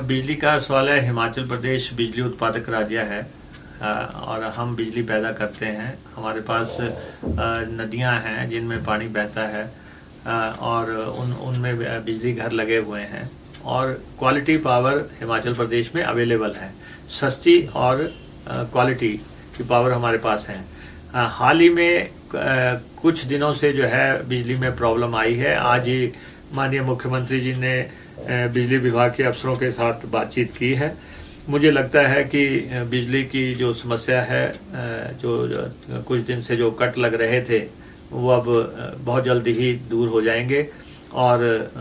बिजली का सवाल है। हिमाचल प्रदेश बिजली उत्पादक राज्य है और हम बिजली पैदा करते हैं। हमारे पास नदियां हैं जिनमें पानी बहता है और उनमें बिजली घर लगे हुए हैं और क्वालिटी पावर हिमाचल प्रदेश में अवेलेबल है। सस्ती और क्वालिटी की पावर हमारे पास है। हाल ही में कुछ दिनों से जो है बिजली में प्रॉब्लम आई है। आज ही माननीय मुख्यमंत्री जी ने बिजली विभाग के अफसरों के साथ बातचीत की है। मुझे लगता है कि बिजली की जो समस्या है, जो कुछ दिन से जो कट लग रहे थे, वो अब बहुत जल्दी ही दूर हो जाएंगे और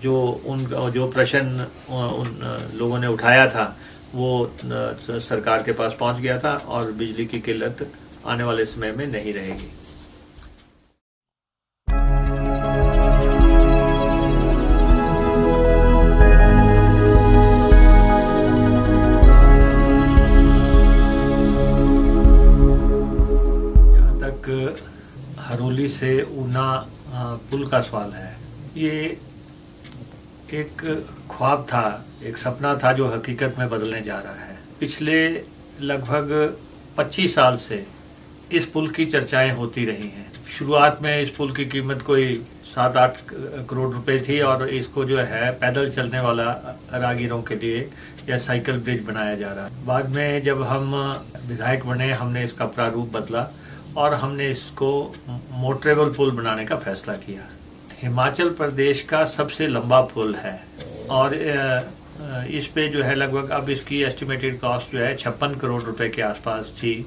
जो प्रश्न उन लोगों ने उठाया था वो सरकार के पास पहुंच गया था और बिजली की किल्लत आने वाले समय में नहीं रहेगी। जहाँ तक हरोली से ऊना पुल का सवाल है, ये एक ख्वाब था, एक सपना था जो हकीकत में बदलने जा रहा है। पिछले लगभग 25 साल से इस पुल की चर्चाएं होती रही हैं। शुरुआत में इस पुल की कीमत कोई 7-8 करोड़ रुपए थी और इसको जो है पैदल चलने वाला राहगीरों के लिए या साइकिल ब्रिज बनाया जा रहा है। बाद में जब हम विधायक बने, हमने इसका प्रारूप बदला और हमने इसको मोटरेबल पुल बनाने का फैसला किया। हिमाचल प्रदेश का सबसे लंबा पुल है और इस पे जो है लगभग अब इसकी एस्टिमेटेड कॉस्ट जो है 56 करोड़ रुपए के आसपास थी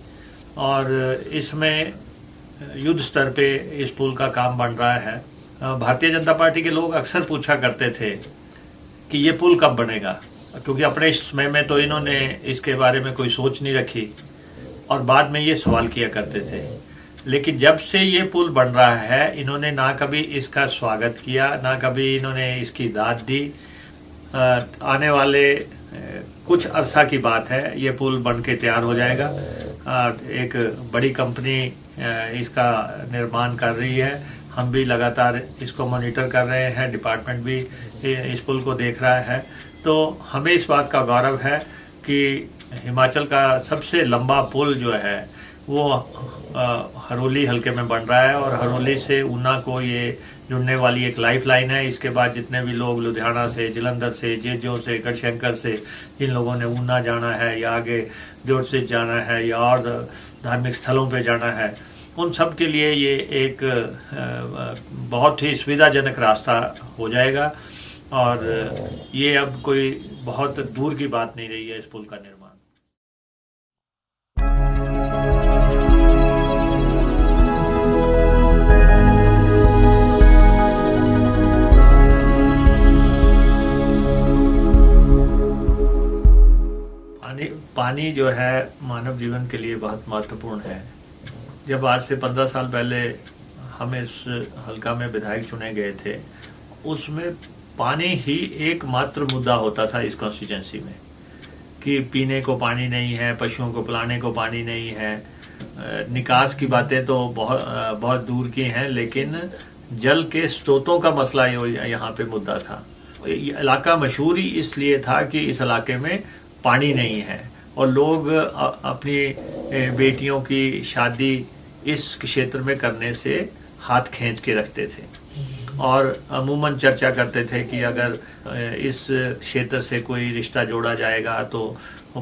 और इसमें युद्ध स्तर पे इस पुल का काम बन रहा है। भारतीय जनता पार्टी के लोग अक्सर पूछा करते थे कि ये पुल कब बनेगा, क्योंकि अपने समय में तो इन्होंने इसके बारे में कोई सोच नहीं रखी और बाद में ये सवाल किया करते थे। लेकिन जब से ये पुल बन रहा है, इन्होंने ना कभी इसका स्वागत किया, ना कभी इन्होंने इसकी दाद दी। आने वाले कुछ अरसा की बात है, ये पुल बन के तैयार हो जाएगा। एक बड़ी कंपनी इसका निर्माण कर रही है। हम भी लगातार इसको मॉनिटर कर रहे हैं, डिपार्टमेंट भी इस पुल को देख रहा है। तो हमें इस बात का गौरव है कि हिमाचल का सबसे लंबा पुल जो है वो हरोली हलके में बन रहा है और हरोली से ऊना को ये जुड़ने वाली एक लाइफ लाइन है। इसके बाद जितने भी लोग लुधियाना से, जलंधर से, जेजो से, गढ़शंकर से, जिन लोगों ने ऊना जाना है या आगे देवरसिद्ध जाना है या और धार्मिक स्थलों पे जाना है, उन सब के लिए ये एक बहुत ही सुविधाजनक रास्ता हो जाएगा और ये अब कोई बहुत दूर की बात नहीं रही है इस पुल का निर्माण। पानी जो है मानव जीवन के लिए बहुत महत्वपूर्ण है। जब आज से 15 साल पहले हम इस हलका में विधायक चुने गए थे, उसमें पानी ही एकमात्र मुद्दा होता था इस कॉन्स्टिट्यूंसी में कि पीने को पानी नहीं है, पशुओं को पिलाने को पानी नहीं है। निकास की बातें तो बहुत दूर की हैं, लेकिन जल के स्रोतों का मसला यहाँ पे मुद्दा था। इलाका मशहूर ही इसलिए था कि इस इलाके में पानी नहीं है और लोग अपनी बेटियों की शादी इस क्षेत्र में करने से हाथ खींच के रखते थे और अमूमन चर्चा करते थे कि अगर इस क्षेत्र से कोई रिश्ता जोड़ा जाएगा तो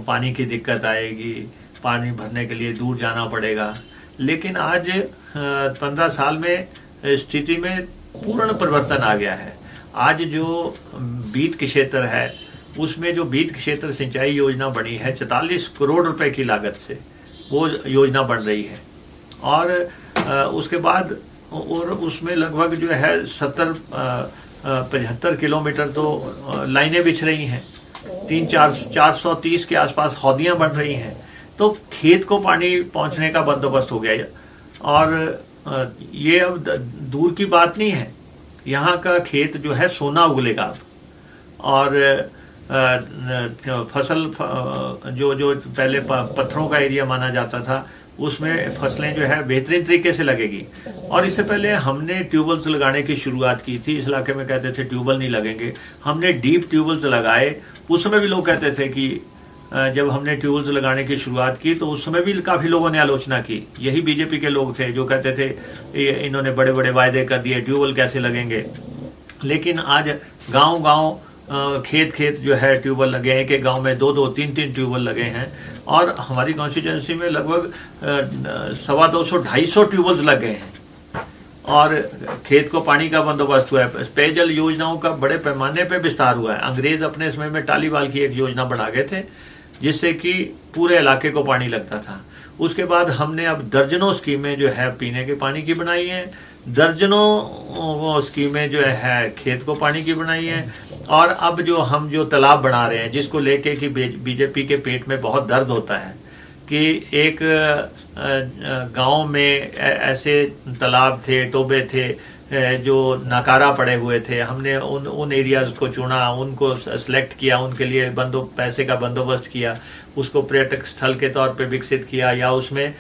पानी की दिक्कत आएगी, पानी भरने के लिए दूर जाना पड़ेगा। लेकिन आज 15 साल में स्थिति में पूर्ण परिवर्तन आ गया है। आज जो बीत के क्षेत्र है, उसमें जो बीत क्षेत्र सिंचाई योजना बनी है 44 करोड़ रुपए की लागत से, वो योजना बन रही है और उसके बाद और उसमें लगभग जो है 75 किलोमीटर तो लाइनें बिछ रही हैं, 430 के आसपास हौदियाँ बन रही हैं। तो खेत को पानी पहुंचने का बंदोबस्त हो गया और ये अब दूर की बात नहीं है। यहाँ का खेत जो है सोना उगलेगा अब और फसल जो पहले पत्थरों का एरिया माना जाता था, उसमें फसलें जो है बेहतरीन तरीके से लगेगी। और इससे पहले हमने ट्यूबवेल्स लगाने की शुरुआत की थी। इस इलाके में कहते थे ट्यूबवेल नहीं लगेंगे, हमने डीप ट्यूबवेल्स लगाए उस समय भी लोग कहते थे कि जब हमने ट्यूबवेल्स लगाने की शुरुआत की तो उस समय भी काफ़ी लोगों ने आलोचना की। यही बीजेपी के लोग थे जो कहते थे इन्होंने बड़े बड़े वायदे कर दिए, ट्यूबवेल कैसे लगेंगे। लेकिन आज गांव गांव खेत खेत जो है ट्यूबवेल लगे हैं, कि गांव में 2-2 3-3 ट्यूबवेल लगे हैं। और हमारी कॉन्स्टिट्यूंसी में लगभग 250-250 ट्यूबवेल्स लग गए हैं और खेत को पानी का बंदोबस्त हुआ है। पेयजल योजनाओं का बड़े पैमाने पे विस्तार हुआ है। अंग्रेज अपने समय में टालीवाल की एक योजना बना गए थे जिससे कि पूरे इलाके को पानी लगता था। उसके बाद हमने अब दर्जनों स्कीमें जो है पीने के पानी की बनाई हैं, दर्जनों स्कीमें जो है खेत को पानी की बनाई हैं। और अब जो हम जो तालाब बना रहे हैं, जिसको लेके कि बीजेपी के पेट में बहुत दर्द होता है कि एक गांव में ऐसे तालाब थे, टोबे थे जो नाकारा पड़े हुए थे। हमने उन एरियाज को चुना, उनको सेलेक्ट किया, उनके लिए पैसे का बंदोबस्त किया, उसको पर्यटक स्थल के तौर पे विकसित किया, या उसमें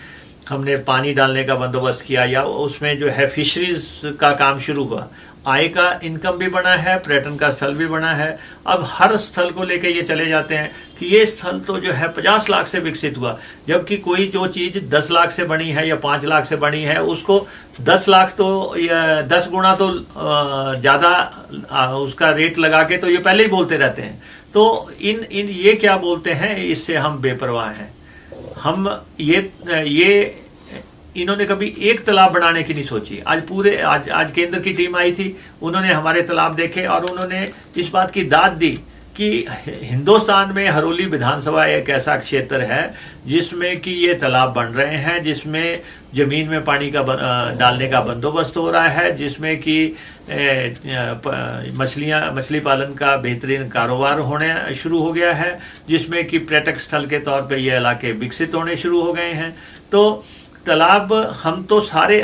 हमने पानी डालने का बंदोबस्त किया, या उसमें जो है फिशरीज का काम शुरू हुआ। आय का इनकम भी बना है, पर्यटन का स्थल भी बना है। अब हर स्थल को लेके ये चले जाते हैं कि ये स्थल तो जो है 50 लाख से विकसित हुआ, जबकि कोई जो चीज़ 10 लाख से बनी है या 5 लाख से बनी है उसको 10 लाख तो या 10 गुना तो ज़्यादा उसका रेट लगा के तो ये पहले ही बोलते रहते हैं। तो इन ये क्या बोलते हैं, इससे हम बेपरवाह हैं। हम ये इन्होंने कभी एक तालाब बनाने की नहीं सोची। आज केंद्र की टीम आई थी, उन्होंने हमारे तालाब देखे और उन्होंने इस बात की दाद दी कि हिंदुस्तान में हरोली विधानसभा एक ऐसा क्षेत्र है जिसमें कि ये तालाब बन रहे हैं, जिसमें जमीन में पानी का डालने का बंदोबस्त हो रहा है, जिसमें कि मछली पालन का बेहतरीन कारोबार होने शुरू हो गया है, जिसमें कि पर्यटक स्थल के तौर पे ये इलाके विकसित होने शुरू हो गए हैं। तो तालाब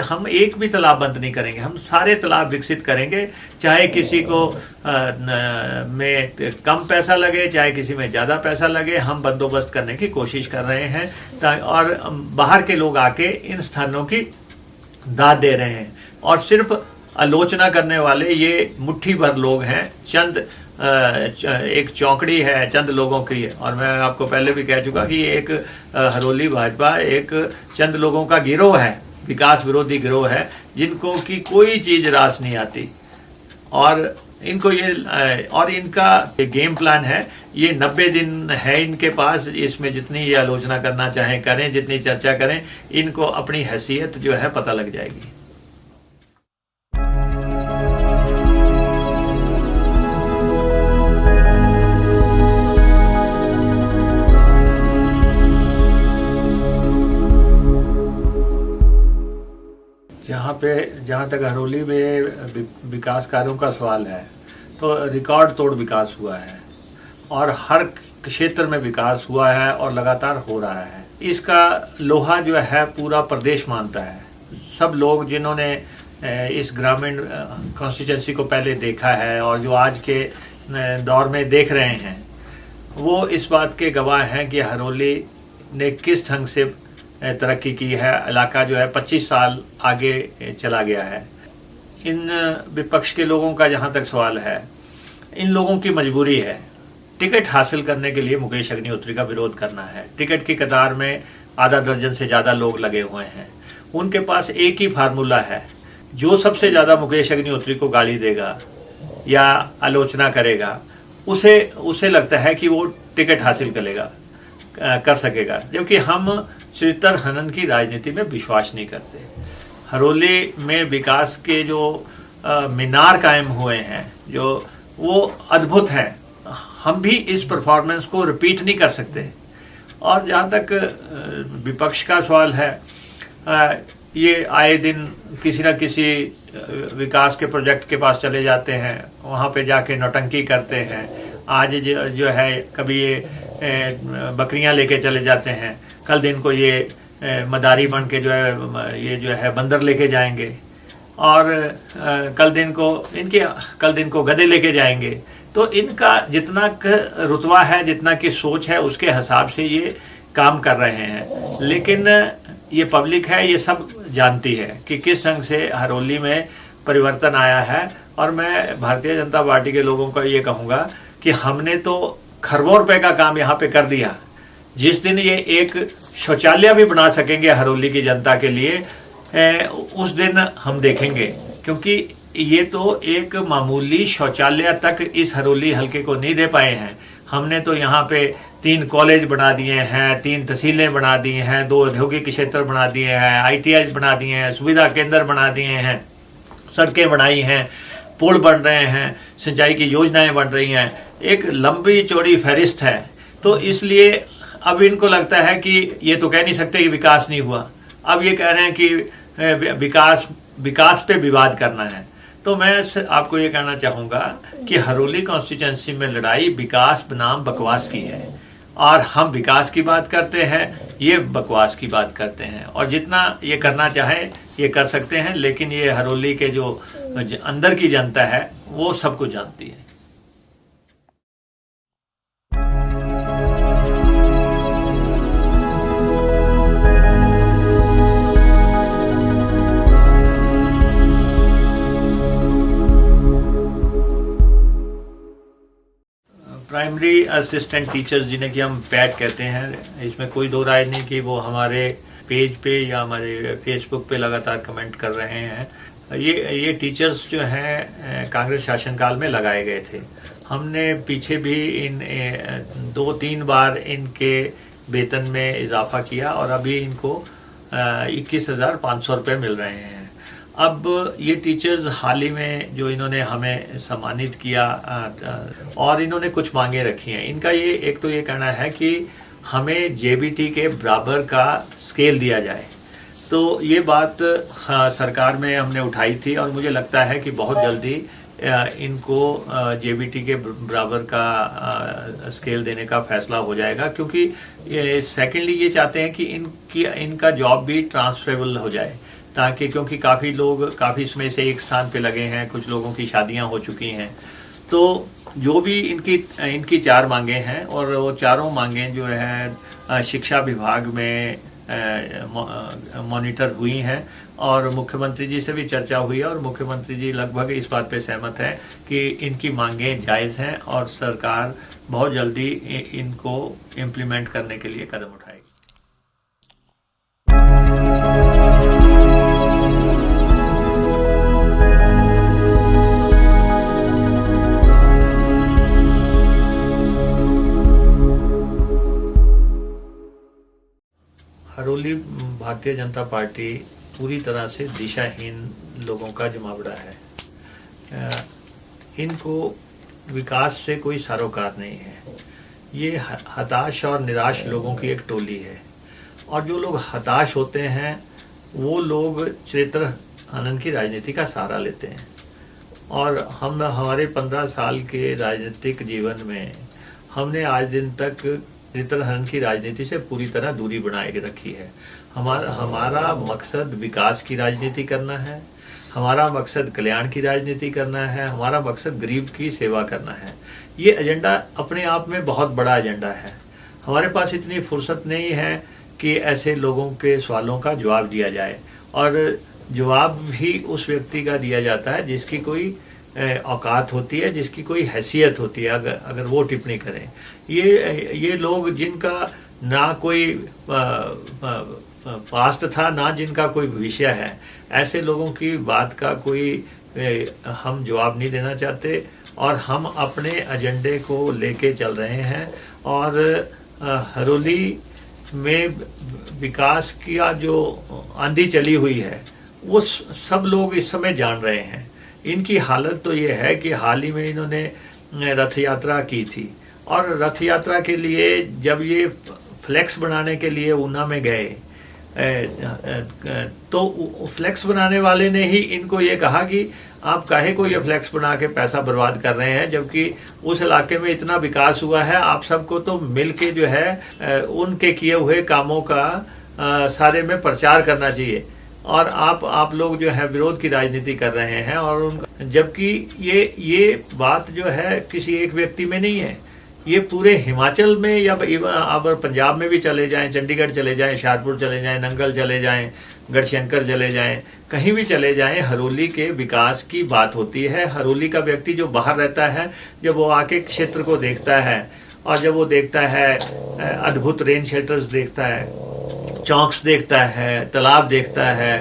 हम एक भी तालाब बंद नहीं करेंगे, हम सारे तालाब विकसित करेंगे, चाहे किसी को में कम पैसा लगे, चाहे किसी में ज़्यादा पैसा लगे, हम बंदोबस्त करने की कोशिश कर रहे हैं। और बाहर के लोग आके इन स्थानों की दाद दे रहे हैं और सिर्फ आलोचना करने वाले ये मुट्ठी भर लोग हैं, एक चौकड़ी है चंद लोगों की। और मैं आपको पहले भी कह चुका कि ये एक हरोली भाजपा एक चंद लोगों का गिरोह है, विकास विरोधी गिरोह है, जिनको की कोई चीज रास नहीं आती। और इनको इनका गेम प्लान है, ये 90 दिन है इनके पास, इसमें जितनी ये आलोचना करना चाहें करें, जितनी चर्चा करें, इनको अपनी हैसियत जो है पता लग जाएगी। जहाँ तक हरोली में विकास कार्यों का सवाल है तो रिकॉर्ड तोड़ विकास हुआ है और हर क्षेत्र में विकास हुआ है और लगातार हो रहा है। इसका लोहा जो है पूरा प्रदेश मानता है। सब लोग जिन्होंने इस ग्रामीण कॉन्स्टिट्यूंसी को पहले देखा है और जो आज के दौर में देख रहे हैं, वो इस बात के गवाह हैं कि हरोली ने किस ढंग से तरक्की की है। इलाका जो है 25 साल आगे चला गया है। इन विपक्ष के लोगों का जहाँ तक सवाल है, इन लोगों की मजबूरी है टिकट हासिल करने के लिए मुकेश अग्निहोत्री का विरोध करना है। टिकट की कतार में आधा दर्जन से ज़्यादा लोग लगे हुए हैं। उनके पास एक ही फार्मूला है, जो सबसे ज़्यादा मुकेश अग्निहोत्री को गाली देगा या आलोचना करेगा, उसे लगता है कि वो टिकट हासिल कर सकेगा। जबकि हम चिरतर हनन की राजनीति में विश्वास नहीं करते। हरोली में विकास के जो मीनार कायम हुए हैं, जो वो अद्भुत हैं। हम भी इस परफॉर्मेंस को रिपीट नहीं कर सकते। और जहाँ तक विपक्ष का सवाल है, ये आए दिन किसी न किसी विकास के प्रोजेक्ट के पास चले जाते हैं, वहाँ पे जाके नौटंकी करते हैं। आज जो है कभी ये बकरियां लेके चले जाते हैं, कल दिन को ये मदारी बन के जो है बंदर लेके जाएंगे, और कल दिन को गधे लेके जाएंगे। तो इनका जितना रुतबा है, जितना की सोच है, उसके हिसाब से ये काम कर रहे हैं। लेकिन ये पब्लिक है, ये सब जानती है कि किस ढंग से हरोली में परिवर्तन आया है। और मैं भारतीय जनता पार्टी के लोगों को ये कहूँगा कि हमने तो खरबों रुपए का काम यहाँ पे कर दिया। जिस दिन ये एक शौचालय भी बना सकेंगे हरोली की जनता के लिए, उस दिन हम देखेंगे, क्योंकि ये तो एक मामूली शौचालय तक इस हरोली हलके को नहीं दे पाए हैं। हमने तो यहाँ पे 3 कॉलेज बना दिए हैं, 3 तहसीलें बना दी हैं, 2 औद्योगिक क्षेत्र बना दिए हैं, ITI बना दिए हैं, सुविधा केंद्र बना दिए हैं, सड़कें बनाई हैं, पुल बन रहे हैं, सिंचाई की योजनाएं बन रही हैं, एक लंबी चौड़ी फहरिस्त है। तो इसलिए अब इनको लगता है कि ये तो कह नहीं सकते कि विकास नहीं हुआ, अब ये कह रहे हैं कि विकास पे विवाद करना है। तो मैं आपको ये कहना चाहूँगा कि हरोली कॉन्स्टिट्यूंसी में लड़ाई विकास बनाम बकवास की है, और हम विकास की बात करते हैं, ये बकवास की बात करते हैं, और जितना ये करना चाहे ये कर सकते हैं, लेकिन ये हरोली के जो अंदर की जनता है वो सब कुछ जानती है। प्राइमरी असिस्टेंट टीचर्स जिन्हें कि हम पैट कहते हैं, इसमें कोई दो राय नहीं कि वो हमारे पेज पे या हमारे फेसबुक पे लगातार कमेंट कर रहे हैं। ये टीचर्स जो हैं कांग्रेस शासनकाल में लगाए गए थे। हमने पीछे भी इन 2-3 बार इनके वेतन में इजाफा किया, और अभी इनको 21,500 रुपये मिल रहे हैं। अब ये टीचर्स हाल ही में जो इन्होंने हमें सम्मानित किया, और इन्होंने कुछ मांगे रखी हैं। इनका ये एक तो ये कहना है कि हमें JBT के बराबर का स्केल दिया जाए। तो ये बात सरकार में हमने उठाई थी, और मुझे लगता है कि बहुत जल्दी इनको JBT के बराबर का स्केल देने का फैसला हो जाएगा, क्योंकि सेकेंडली ये चाहते हैं कि इनका जॉब भी ट्रांसफरेबल हो जाए, ताकि क्योंकि काफ़ी लोग काफ़ी समय से एक स्थान पे लगे हैं, कुछ लोगों की शादियां हो चुकी हैं। तो जो भी इनकी 4 मांगे हैं, और वो चारों मांगे जो है शिक्षा विभाग में मॉनिटर हुई हैं, और मुख्यमंत्री जी से भी चर्चा हुई है, और मुख्यमंत्री जी लगभग इस बात पे सहमत हैं कि इनकी मांगें जायज़ हैं, और सरकार बहुत जल्दी इनको इम्प्लीमेंट करने के लिए कदम उठाएगी। हरोली भारतीय जनता पार्टी पूरी तरह से दिशाहीन लोगों का जमावड़ा है। इनको विकास से कोई सरोकार नहीं है। ये हताश और निराश लोगों की एक टोली है, और जो लोग हताश होते हैं वो लोग चरित्र हनन की राजनीति का सहारा लेते हैं। और हम हमारे 15 साल के राजनीतिक जीवन में हमने आज दिन तक चरित्र हनन की राजनीति से पूरी तरह दूरी बनाए रखी है। हमारा मकसद विकास की राजनीति करना है, हमारा मकसद कल्याण की राजनीति करना है, हमारा मकसद गरीब की सेवा करना है। ये एजेंडा अपने आप में बहुत बड़ा एजेंडा है। हमारे पास इतनी फुर्सत नहीं है कि ऐसे लोगों के सवालों का जवाब दिया जाए, और जवाब भी उस व्यक्ति का दिया जाता है जिसकी कोई औकात होती है, जिसकी कोई हैसियत होती है। अगर वो टिप्पणी करें, ये लोग जिनका ना कोई पास्ट था, ना जिनका कोई भविष्य है, ऐसे लोगों की बात का कोई हम जवाब नहीं देना चाहते, और हम अपने एजेंडे को लेके चल रहे हैं। और हरोली में विकास की जो आंधी चली हुई है वो सब लोग इस समय जान रहे हैं। इनकी हालत तो ये है कि हाल ही में इन्होंने रथ यात्रा की थी, और रथ यात्रा के लिए जब ये फ्लेक्स बनाने के लिए ऊना में गए, तो फ्लेक्स बनाने वाले ने ही इनको ये कहा कि आप काहे को ये फ्लेक्स बना के पैसा बर्बाद कर रहे हैं, जबकि उस इलाके में इतना विकास हुआ है। आप सबको तो मिल के जो है उनके किए हुए कामों का सारे में प्रचार करना चाहिए, और आप लोग जो है विरोध की राजनीति कर रहे हैं। और जबकि ये बात जो है किसी एक व्यक्ति में नहीं है, ये पूरे हिमाचल में, या अब पंजाब में भी चले जाएं, चंडीगढ़ चले जाएं, शाहपुर चले जाएं, नंगल चले जाएं, गढ़शंकर चले जाएं, कहीं भी चले जाएं, हरोली के विकास की बात होती है। हरोली का व्यक्ति जो बाहर रहता है, जब वो आके क्षेत्र को देखता है और जब वो देखता है अद्भुत रेन शेल्टर्स देखता है, चौक्स देखता है, तालाब देखता है,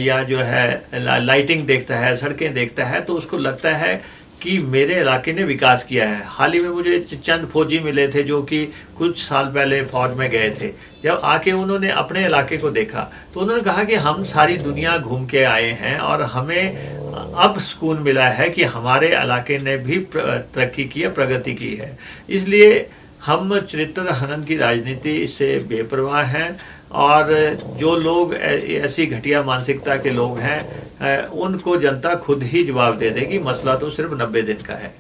या जो है लाइटिंग देखता है, सड़कें देखता है, तो उसको लगता है कि मेरे इलाके ने विकास किया है। हाल ही में मुझे चंद फौजी मिले थे जो कि कुछ साल पहले फौज में गए थे। जब आके उन्होंने अपने इलाके को देखा तो उन्होंने कहा कि हम सारी दुनिया घूम के आए हैं और हमें अब सुकून मिला है कि हमारे इलाके ने भी तरक्की की है, प्रगति की है। इसलिए हम चरित्र हनन की राजनीति से बेपरवाह हैं, और जो लोग ऐसी घटिया मानसिकता के लोग हैं उनको जनता खुद ही जवाब दे देगी। मसला तो सिर्फ 90 दिन का है।